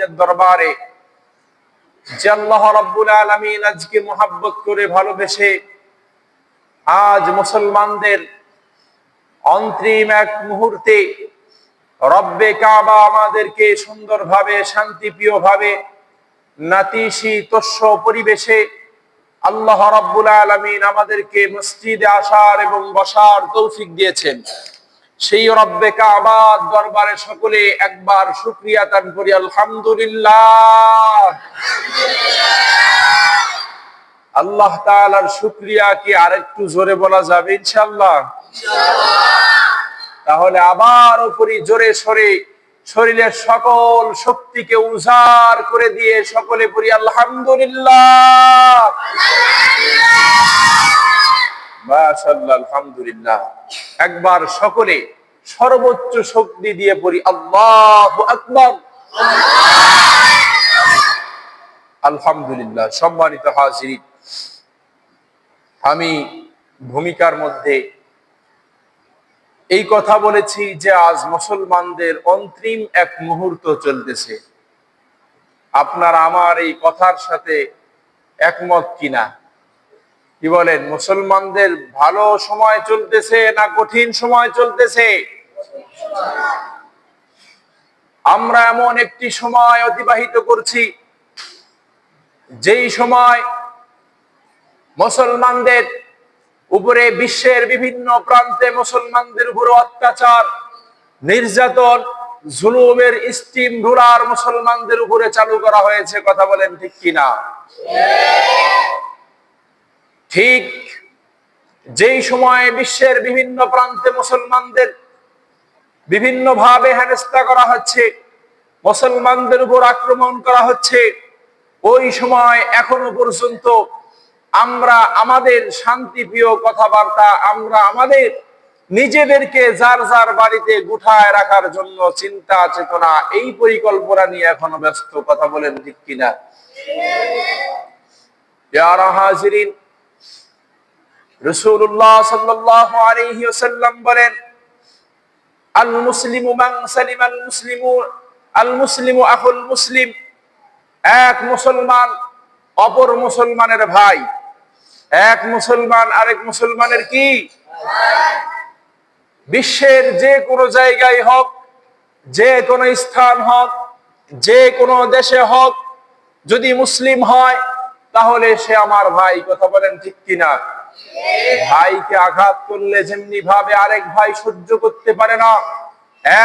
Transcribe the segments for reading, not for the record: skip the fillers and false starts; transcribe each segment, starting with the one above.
আলামিনের দরবারে যে আল্লাহ রাব্বুল আলামিন আজকে মুহাব্বত করে ভালোবেসে আজ মুসলমানদের অন্তিম এক মুহূর্তে রব্বে কাবা আমাদেরকে সুন্দরভাবে শান্তিপ্রিয়ভাবে নাতিশীতোষ্ণ পরিবেশে আল্লাহ রাব্বুল আলামিন আমাদেরকে মসজিদে আসার এবং বসার তৌফিক দিয়েছেন। সেই রব্বে কাবার দরবারে সকলে একবার শুকরিয়া আদান করি, আলহামদুলিল্লাহ। আল্লাহ তাআলার শুকরিয়া কি আরেকটু জোরে বলা যাবে ইনশাআল্লাহ? তাহলে আবার উপরি জোরে সরে শরীরের সকল শক্তিকে উজাড় করে দিয়ে সকলে পড়ি আলহামদুলিল্লাহ। মাশাআল্লাহ, আলহামদুলিল্লাহ। একবার সকলে সর্বোচ্চ শক্তি দিয়ে পড়ি আল্লাহু আকবার। আলহামদুলিল্লাহ। সম্মানিত হাজিরিন, আমি ভূমিকার মধ্যে এই কথা বলেছি যে আজ মুসলমানদের অন্তিম এক মুহূর্ত চলতেছে। আপনারা আমার এই কথার সাথে একমত কিনা? কি বলেন? মুসলমানদের ভালো সময় চলতেছে না কঠিন সময় চলতেছে? আমরা এমন একটি সময় অতিবাহিত করছি যেই সময় মুসলমানদের উপরে, বিশ্বের বিভিন্ন প্রান্তে মুসলমানদের উপর অত্যাচার, নির্যাতন, জুলুমের স্টিম রুলার মুসলমানদের উপরে চালু করা হয়েছে। কথা বলেন ঠিক কিনা? ঠিক যেই সময়ে বিশ্বের বিভিন্ন প্রান্তে মুসলমানদের বিভিন্ন ভাবে হেনস্থা করা হচ্ছে, মুসলমানদের উপর আক্রমণ করা হচ্ছে, ওই সময় এখনো পর্যন্ত আমরা আমাদের শান্তিপ্রিয় কথাবার্তা, আমরা আমাদের নিজেদেরকে যার যার বাড়িতে গুঠায় রাখার জন্য চিন্তা চেতনা, এই পরিকল্পনা নিয়ে এখনো ব্যস্ত। কথা বলেন ঠিক কিনা? ইয়া হাজিরিন, রাসূলুল্লাহ সাল্লাল্লাহু আলাইহি ওয়াসাল্লাম বলেন, আল মুসলিমু মান সালিমাল মুসলিমু আখুল মুসলিম। এক মুসলমান অপর মুসলমানের ভাই, এক মুসলমান আরেক মুসলমানের কি? বিশ্বের যে কোনো জায়গায় হোক, যে কোনো স্থান হোক, যে কোনো দেশে হোক, যদি মুসলিম হয় তাহলে সে আমার ভাই। কথা বলেন ঠিক কিনা? ভাইকে আঘাত করলে যেমনি ভাবে আরেক ভাই সহ্য করতে পারে না,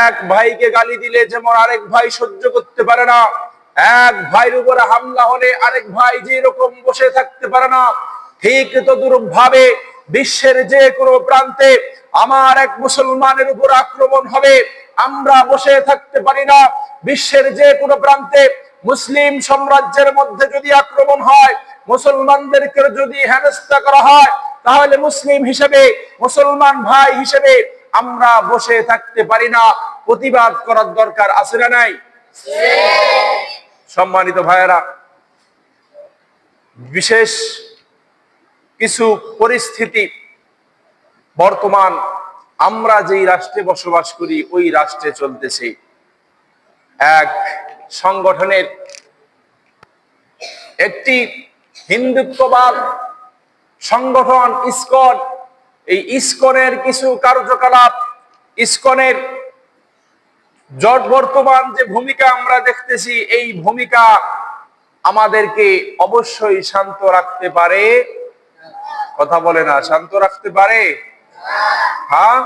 এক ভাইকে গালি দিলে যেমন আরেক ভাই সহ্য করতে পারে না, এক ভাইয়ের উপরে হামলা হলে আরেক ভাই যেরকম বসে থাকতে পারে না, ঠিক তদ্রূপ ভাবে বিশ্বের যে কোনো প্রান্তে আমার এক মুসলমানের উপর আক্রমণ হবে, আমরা বসে থাকতে পারি না। বিশ্বের যে কোনো প্রান্তে মুসলিম সাম্রাজ্যের মধ্যে যদি আক্রমণ হয়, মুসলমানদেরকে যদি হেনস্থা করা হয়, তাহলে মুসলিম হিসেবে, মুসলমান ভাই হিসেবে আমরা বসে থাকতে পারি না। প্রতিবাদ করার দরকার আছে না নাই? সম্মানিত ভাইয়েরা, বিশেষ কিছু পরিস্থিতি বর্তমান আমরা যেই রাষ্ট্রে বসবাস করি ওই রাষ্ট্রে চলতেছে। এক সংগঠনের, একটি হিন্দুত্ববাদ সংগঠন ইসকন, এই ইসকনের কিছু কার্যকলাপ, ইসকনের বর্তমান যে ভূমিকা আমরা দেখতেছি, এই ভূমিকা আমাদেরকে অবশ্যই শান্ত রাখতে পারে। কথা বলে না, শান্ত রাখতে পারে? হ্যাঁ।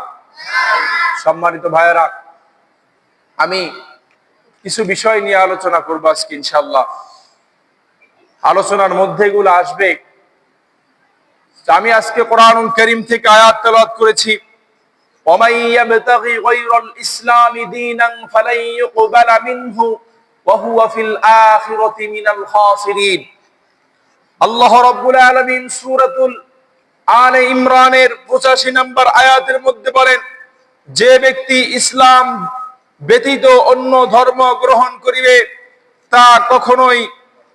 সম্মানিত ভাইয়েরা, আমি কিছু বিষয় নিয়ে আলোচনা করবো আজকে ইনশাআল্লাহ। আলোচনার মধ্যে এগুলো আসবে। আমি আজকে কোরআনুল কারীম থেকে আয়াত তেলাওয়াত করেছি, وَمَن يَبْتَغِ غَيْرَ الْإِسْلَامِ دِينًا فَلَن يُقْبَلَ مِنْهُ وَهُوَ فِي الْآخِرَةِ مِنَ الْخَاسِرِينَ। আল্লাহ রাব্বুল আলামিন সূরাতুল আলে ইমরানের 85 নম্বর আয়াতের মধ্যে বলেন, যে ব্যক্তি ইসলাম ব্যতীত অন্য ধর্ম গ্রহণ করিবে তা কখনোই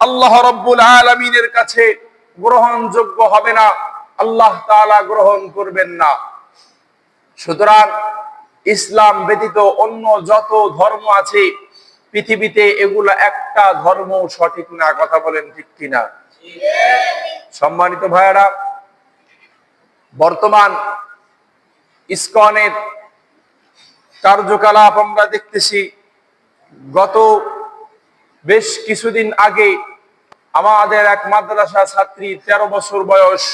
আল্লাহ রাব্বুল আলামিনের কাছে গ্রহণযোগ্য হবে না, আল্লাহ তাআলা গ্রহণ করবেন না। সুতরাং ইসলাম ব্যতীত অন্য যত ধর্ম আছে পৃথিবীতে এগুলা একটা ধর্ম সঠিক না, কথা বলেন ঠিক কিনা? সম্মানিত ভাইয়েরা, বর্তমান ইসকনের কার্যকলাপ আমরা দেখতেছি। গত বেশ কিছুদিন আগে আমাদের এক মাদ্রাসা ছাত্রী, 13 বছর বয়স,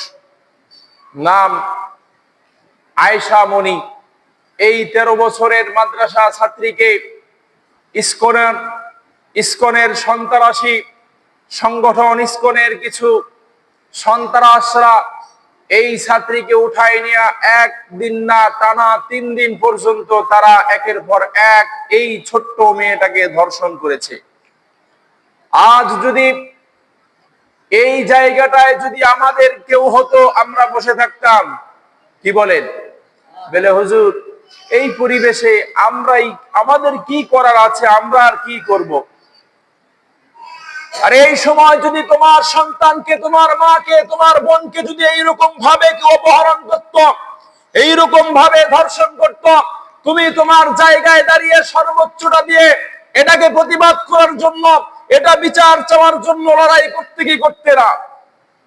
নাম আয়েশা মনি, এই 13 বছরের মাদ্রাসা ছাত্রীকে ইসকনের সন্ত্রাসী সংগঠন, ইসকনের কিছু সন্ত্রাসরা এই ছাত্রীকে উঠায় নিয়ে একদিন না, টানা 3 দিন পর্যন্ত তারা একের পর এক এই ছোট্ট মেয়েটাকে ধর্ষণ করেছে। আজ যদি এই জায়গাটায় যদি আমাদের কেউ হতো, আমরা বসে থাকতাম? কি বলেন? বলে হুজুর, এই পরিবেশে আমাদের কি করার আছে, আমরা আর কি করব? আর এই সময় যদি তোমার সন্তানকে, তোমার মাকে, তোমার বোনকে যদি এইরকম ভাবে কেউ অপহরণ করত, এইরকম ভাবে ধর্ষণ করত, তুমি তোমার জায়গায় দাঁড়িয়ে সর্বোচ্চটা দিয়ে এটাকে প্রতিবাদ করার জন্য, এটা বিচার চাওয়ার জন্য লড়াই করতে কি করতে না?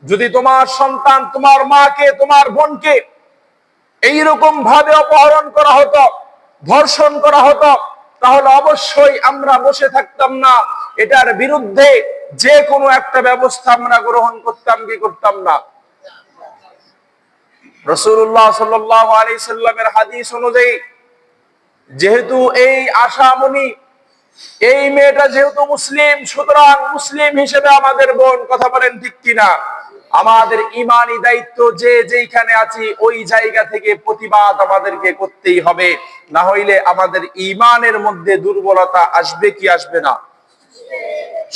যদি তোমার সন্তান, তোমার মাকে, তোমার বোনকে এইরকম ভাবে অপহরণ করা হতো, ধর্ষণ করা হতো, তাহলে অবশ্যই আমরা বসে থাকতাম না। এটার বিরুদ্ধে যে কোনো একটা ব্যবস্থা আমরা গ্রহণ করতাম কি করতাম না? রাসূলুল্লাহ সাল্লাল্লাহু আলাইহি সাল্লামের হাদিস অনুযায়ী, যেহেতু এই আশামণি, এই মেয়েটা যেহেতু মুসলিম, সুতরাং মুসলিম হিসেবে আমাদের বোন, কথা বলেন ঠিক কিনা? আমাদের ইমানি দায়িত্ব, যে যেখানে আছি ওই জায়গা থেকে প্রতিবাদ আমাদেরকে করতেই হবে, না হইলে আমাদের ইমানের মধ্যে দুর্বলতা আসবে কি আসবে না?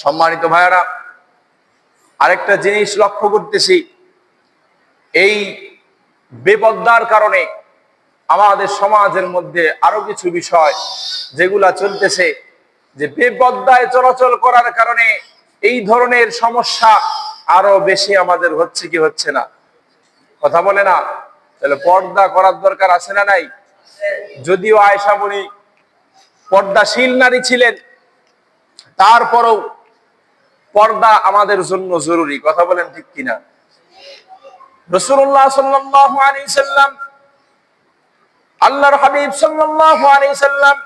সম্মানিত ভাইয়ারা, আরেকটা জিনিস লক্ষ্য করতেছি, এই বেপরদার কারণে আমাদের সমাজের মধ্যে আরো কিছু বিষয় যেগুলা চলতেছে, যে বেপরদায় চলাচল করার কারণে এই ধরনের সমস্যা আরো বেশি আমাদের হচ্ছে কি হচ্ছে না? কথা বলে না? তাহলে পর্দা করার দরকার আছে না নাই? যদিও আয়েশা মনি পর্দাশীল নারী ছিলেন, তারপরও পর্দা আমাদের জন্য জরুরি, কথা বলেন ঠিক কিনা? রাসূলুল্লাহ সাল্লাল্লাহু আলাইহি সাল্লাম, আল্লাহর হাবিব সাল্লাল্লাহু আলাইহি সাল্লাম,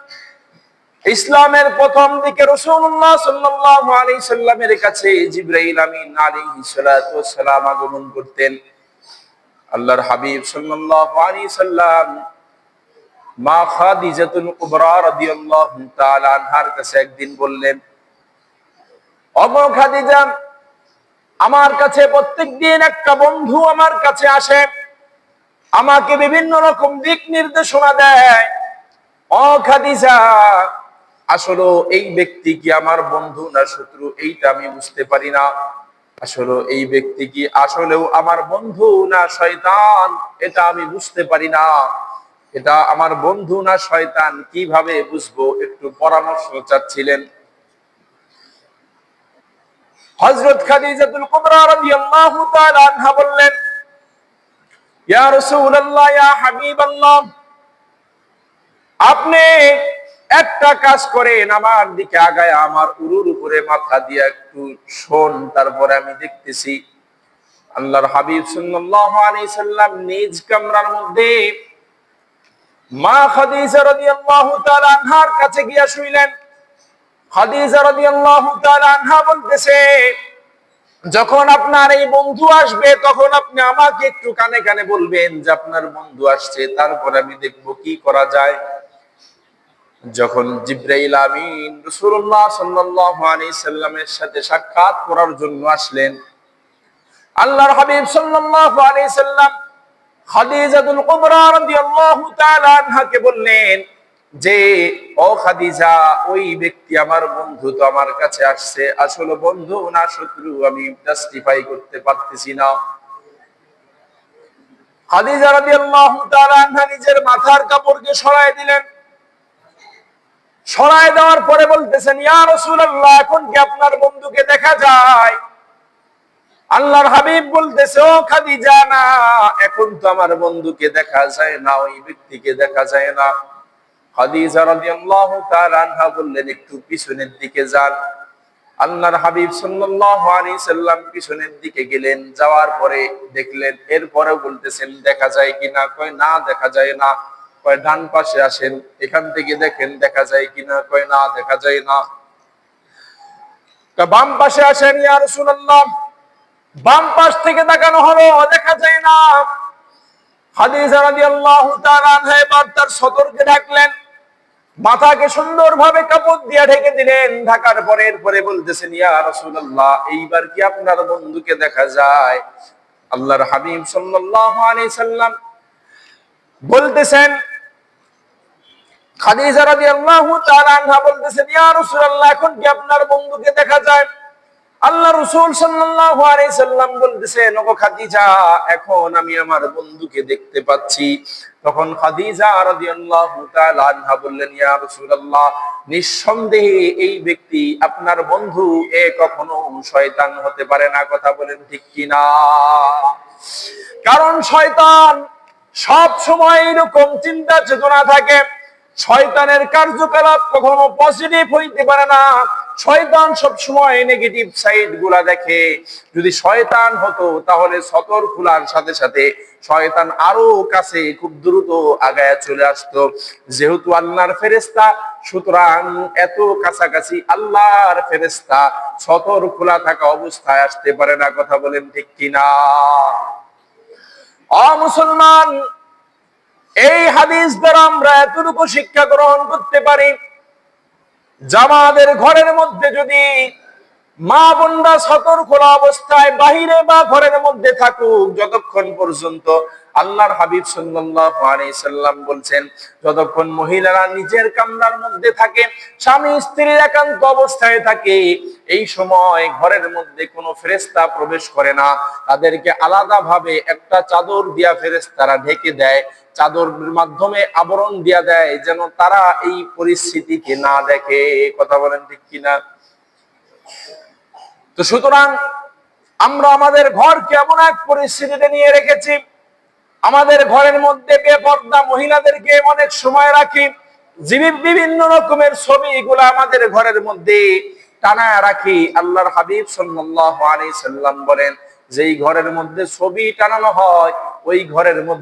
ইসলামের প্রথম দিকে রাসূলুল্লাহ সাল্লাল্লাহু আলাইহি সাল্লামের কাছে জিবরাইল আমিন আলাইহিস সালাতু ওয়াস সালাম আগমন করতেন। আল্লাহর হাবিব সাল্লাল্লাহু আলাইহি সাল্লাম মা খাদিজাতুল কুবরা রাদিয়াল্লাহু তাআলা আনহার কাছে একদিন বললেন, ওগো খাদিজা, আমার কাছে প্রত্যেকদিন একটা বন্ধু আমার কাছে আসে, আমাকে বিভিন্ন রকম দিক নির্দেশনা দেয়। ও খাদিজা, আসলে এই ব্যক্তি কি আমার বন্ধু না শত্রু, এইটা আমি বুঝতে পারি না। আসলে এই ব্যক্তি কি আসলেও আমার বন্ধু না শয়তান, এটা আমি বুঝতে পারি না। এটা আমার বন্ধু না শয়তান, কিভাবে বুঝবো? একটু পরামর্শ চাচ্ছিলেন। হযরত খাদিজাতুল কুবরা রাদিয়াল্লাহু তাআলা আনহা বললেন, ইয়া রাসূলুল্লাহ, ইয়া হাবিবাল্লাহ, আপনি একটা কাজ করেন, আমার দিকে আগায় আমার উরুর উপরে মাথা দিয়ে একটু শোন, তারপরে আমি দেখতেছি। আল্লাহর হাবিব সাল্লাল্লাহু আলাইহি সাল্লাম নিজ কামরার মধ্যে মা খাদিজা রাদিয়াল্লাহু তাআলা আনহার কাছে গিয়া শুইলেন। খাদিজা রাদিয়াল্লাহু তাআলা আনহা বলতেছে, যখন আপনার এই বন্ধু আসবে তখন আপনি আমাকে একটু কানে কানে বলবেন যে আপনার বন্ধু আসছে, তারপর আমি দেখব কি করা যায়। যখন জিবরাইল আমিন রাসূলুল্লাহ সাল্লাল্লাহু আলাইহি সাল্লামের সাথে সাক্ষাৎ করার জন্য আসলেন, আল্লাহর হাবিব সাল্লাল্লাহু আলাইহি সাল্লাম খাদিজাতুল কুবরা রাদিয়াল্লাহু তাআলা আনহাকে বললেন যে, ও খাদিজা, ওই ব্যক্তি আমার বন্ধু তো আমার কাছে আসছে, আসলে বন্ধু না শত্রু আমি জাস্টিফাই করতে পারতেছি না। খাদিজা রাদিয়াল্লাহু তাআলা আনহা নিজের মাথার কাপড়কে সরায় দিলেন। সরায় দেওয়ার পরে বলতেছেন, ইয়া রাসূলুল্লাহ, এখন কি আপনার বন্ধুকে দেখা যায়? আল্লাহর হাবিব বলতেছে, ও খাদিজা, না, এখন তো আমার বন্ধুকে দেখা যায় না, ওই ব্যক্তিকে দেখা যায় না। খাদিজা রাদিয়াল্লাহু তাআলা আনহা বললেন, একটু পিছনের দিকে যান। আল্লাহর হাবিব সাল্লাল্লাহু আলাইহি সাল্লাম পিছনের দিকে গেলেন, যাওয়ার পরে দেখলেন, এরপরেও বলতেছেন দেখা যায় কিনা? কয় না, দেখা যায় না। কয় ডান পাশে আসেন, এখান থেকে দেখেন দেখা যায় কিনা? কয় না, দেখা যায় না। কয় বাম পাশে আসেন ইয়া রাসূলুল্লাহ। বাম পাশ থেকে তাকানো হলো, দেখা যায় না। খাদিজা রাদিয়াল্লাহু তাআলা আনহা এবার তার সতর্কে ডাকলেন, মাথাকে সুন্দরভাবে কাপড় দিয়ে ঢেকে দিলেন। ঢাকার পরে এরপরে বলতেছেন, ইয়া রাসূলুল্লাহ, এইবার কি আপনার বন্ধুকে দেখা যায়? আল্লাহর হাবিব সাল্লাল্লাহু আলাইহি সাল্লাম বলতেছেন, খাদিজা রাদিয়াল্লাহু তাআলা আনহা বলতেছেন, ইয়া রাসূলুল্লাহ, এখন কি আপনার বন্ধুকে দেখা যায়? আল্লাহ রাসূল সাল্লাল্লাহু আলাইহি সাল্লাম বলতেছেন, ওগো খাদিজা, এখন আমি আমার বন্ধুকে দেখতে পাচ্ছি। তখন খাদিজা রাদিয়াল্লাহু তাআলা আনহা বললেন, ইয়া রাসূলুল্লাহ, নিঃসন্দেহে এই ব্যক্তি আপনার বন্ধু, এ কখনো শয়তান হতে পারে না। কথা বলেন ঠিক কিনা? কারণ শয়তান সব সময় এরকম চিন্তা চেতনা থাকে। শয়তানের কার্যকলাপ কখনো পজিটিভ হইতে পারে না। শয়তান সব সময় নেগেটিভ সাইড গুলা দেখে। যদি শয়তান হতো তাহলে সতর খোলার সাথে সাথে শয়তান আরো কাছে খুব দ্রুত আগায় চলে আসতো। যেহেতু আল্লাহর ফেরেশতা, সুতরাং এত কাছাকাছি আল্লাহর ফেরেশতা সতর খোলা থাকা অবস্থায় আসতে পারে না। কথা বলেন ঠিক কিনা? মুসলমান, এই হাদিস দ্বারা আমরা এতটুকু শিক্ষা গ্রহণ করতে পারি, জামাদের ঘরের মধ্যে যদি মা বোনরা সতর খোলা অবস্থায় বাহিরে বা ঘরের মধ্যে থাকুক, যতক্ষণ পর্যন্ত আল্লাহর হাবিব সাল্লাল্লাহু আলাইহি সাল্লাম বলছেন, যতক্ষণ মহিলারা নিজের কামরার মধ্যে থাকে, স্বামী স্ত্রীর একান্ত অবস্থায় থাকে, এই সময় ঘরের মধ্যে কোনো ফেরেশতা প্রবেশ করে না। তাদেরকে আলাদাভাবে একটা চাদর দিয়া ফেরেশতারা ঢেকে দেয়, চাদরের মাধ্যমে আবরণ দিয়া দেয়, যেন তারা এই পরিস্থিতিকে না দেখে। কথা বলেন ঠিক কিনা? তো সুতরাং আমরা আমাদের ঘরকে এমন এক পরিস্থিতিতে নিয়ে রেখেছি, আমাদের ঘরের মধ্যে বেপর্দা মহিলাদেরকে অনেক সময় রাখি, বিভিন্ন রকমের ছবি এগুলো আমাদের ঘরের মধ্যে টানা রাখি। আল্লাহর হাবিব সাল্লাল্লাহু আলাইহি সাল্লাম বলেন, যেই ঘরের মধ্যে ছবি টানানো হয়, ওই ঘরের মধ্যে